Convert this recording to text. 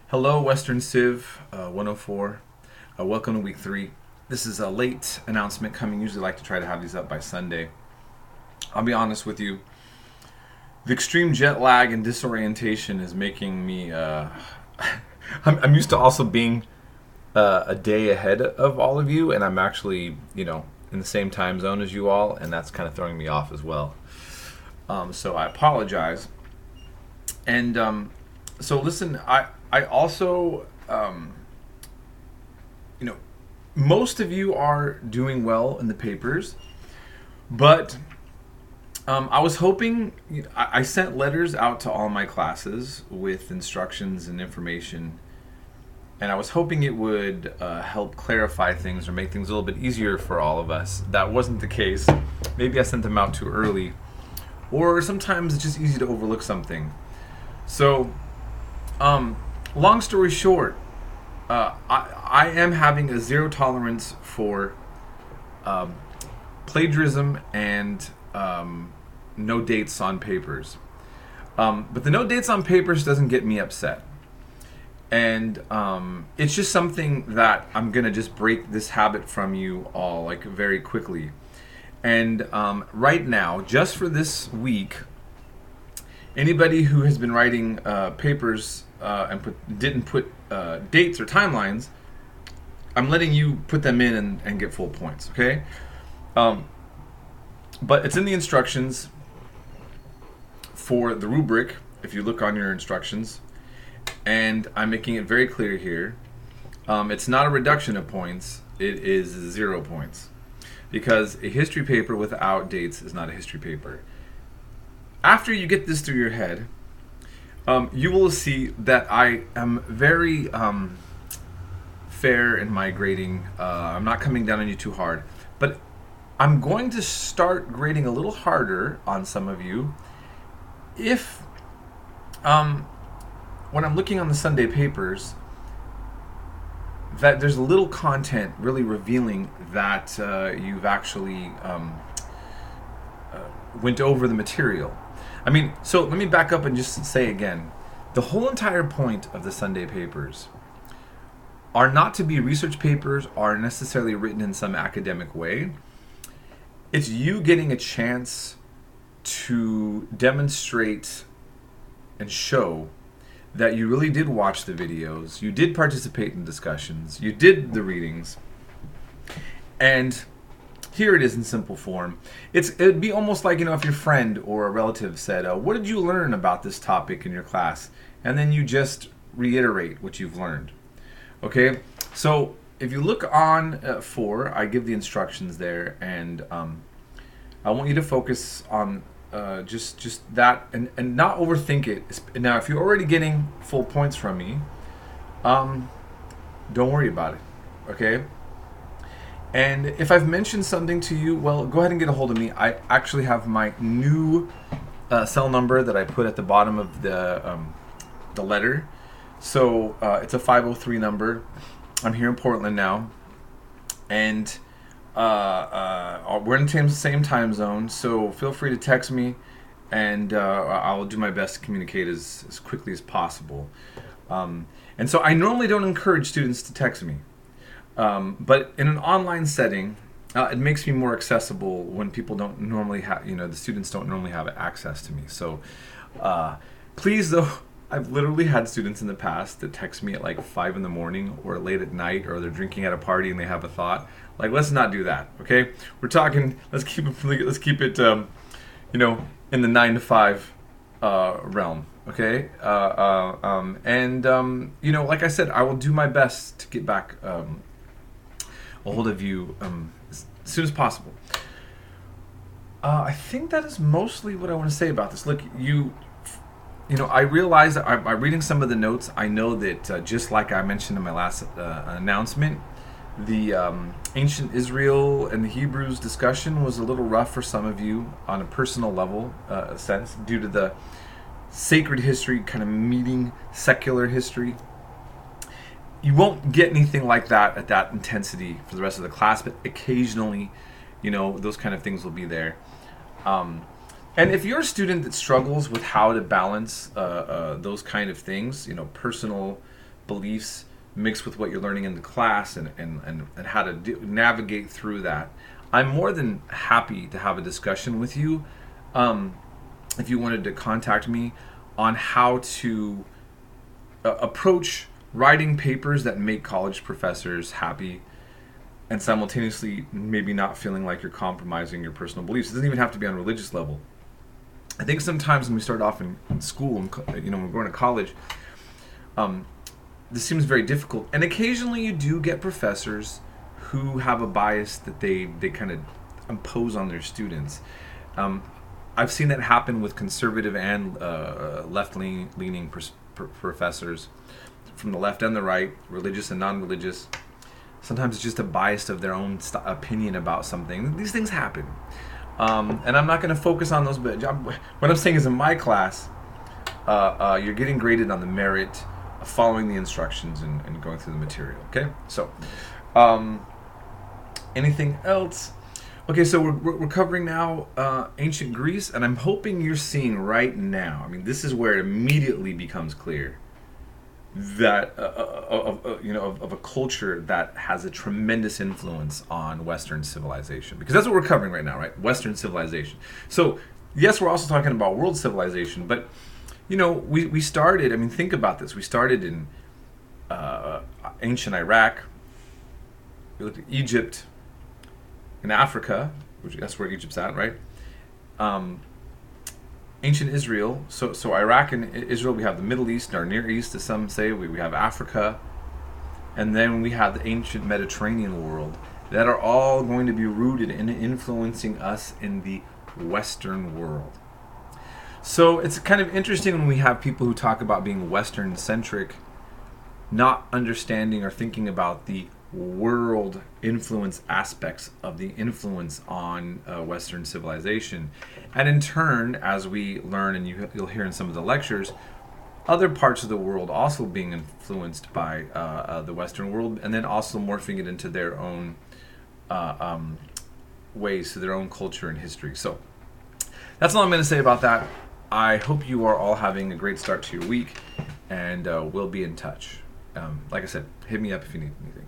Hello, Western Civ 104. Welcome to week 3. This is a late announcement coming. Usually like to try to have these up by Sunday. I'll be honest with you. The extreme jet lag and disorientation is making me... I'm used to also being a day ahead of all of you, and I'm actually, in the same time zone as you all, and that's kind of throwing me off as well. So I apologize. And so listen, I also, most of you are doing well in the papers, but I was hoping, I sent letters out to all my classes with instructions and information, and I was hoping it would help clarify things or make things a little bit easier for all of us. That wasn't the case. Maybe I sent them out too early, or sometimes it's just easy to overlook something. So, long story short, I am having a zero tolerance for plagiarism and no dates on papers. But the no dates on papers doesn't get me upset. And it's just something that I'm going to just break this habit from you all like very quickly. And right now, just for this week, anybody who has been writing papers and didn't put dates or timelines, I'm letting you put them in and get full points, okay? But it's in the instructions for the rubric, if you look on your instructions, and I'm making it very clear here. It's not a reduction of points, it is 0 points. Because a history paper without dates is not a history paper. After you get this through your head, you will see that I am very fair in my grading. I'm not coming down on you too hard, but I'm going to start grading a little harder on some of you if, when I'm looking on the Sunday papers, that there's a little content really revealing that you've actually went over the material. I mean, so let me back up and just say again, the whole entire point of the Sunday papers are not to be research papers or necessarily written in some academic way. It's you getting a chance to demonstrate and show that you really did watch the videos, you did participate in discussions, you did the readings, and here it is in simple form. It'd be almost like, if your friend or a relative said, what did you learn about this topic in your class? And then you just reiterate what you've learned. Okay? So if you look on 4, I give the instructions there, and I want you to focus on just that and not overthink it. Now, if you're already getting full points from me, don't worry about it. Okay? And if I've mentioned something to you, well, go ahead and get a hold of me. I actually have my new cell number that I put at the bottom of the letter. So it's a 503 number. I'm here in Portland now, and we're in the same time zone. So feel free to text me, and I'll do my best to communicate as quickly as possible. And so I normally don't encourage students to text me. But in an online setting, it makes me more accessible when people don't normally have, the students don't normally have access to me. So please, though, I've literally had students in the past that text me at like 5 in the morning or late at night, or they're drinking at a party and they have a thought. Like, let's not do that, okay? We're talking, let's keep it, in the 9 to 5 realm. Okay, like I said, I will do my best to get back a hold of you as soon as possible. I think that is mostly what I want to say about this. Look, I realize that I'm reading some of the notes. I know that just like I mentioned in my last announcement, the ancient Israel and the Hebrews discussion was a little rough for some of you on a personal level sense due to the sacred history kind of meeting secular history. You won't get anything like that at that intensity for the rest of the class, but occasionally, those kind of things will be there. And if you're a student that struggles with how to balance those kind of things, personal beliefs mixed with what you're learning in the class, and how to navigate through that, I'm more than happy to have a discussion with you. If you wanted to contact me on how to approach writing papers that make college professors happy, and simultaneously maybe not feeling like you're compromising your personal beliefs. It doesn't even have to be on a religious level. I think sometimes when we start off in school, and when we're going to college, this seems very difficult. And occasionally you do get professors who have a bias that they kind of impose on their students. I've seen that happen with conservative and left-leaning professors, from the left and the right, religious and non-religious. Sometimes it's just a bias of their own opinion about something. These things happen. And I'm not going to focus on those, but what I'm saying is in my class, you're getting graded on the merit of following the instructions and going through the material, okay? So, anything else? Okay, so we're covering now ancient Greece, and I'm hoping you're seeing right now, I mean, this is where it immediately becomes clear that of a culture that has a tremendous influence on Western civilization, because that's what we're covering right now, right? Western civilization. So yes, we're also talking about world civilization, but we started. I mean, think about this. We started in ancient Iraq. We looked at Egypt, in Africa, that's where Egypt's at, right? Ancient Israel, so Iraq and Israel, we have the Middle East, or Near East, as some say, we have Africa, and then we have the ancient Mediterranean world, that are all going to be rooted in influencing us in the Western world. So it's kind of interesting when we have people who talk about being Western-centric, not understanding or thinking about the world influence aspects of the influence on Western civilization. And in turn, as we learn, and you'll hear in some of the lectures, other parts of the world also being influenced by the Western world, and then also morphing it into their own ways, to their own culture and history. So that's all I'm going to say about that. I hope you are all having a great start to your week, and we'll be in touch. Like I said, hit me up if you need anything.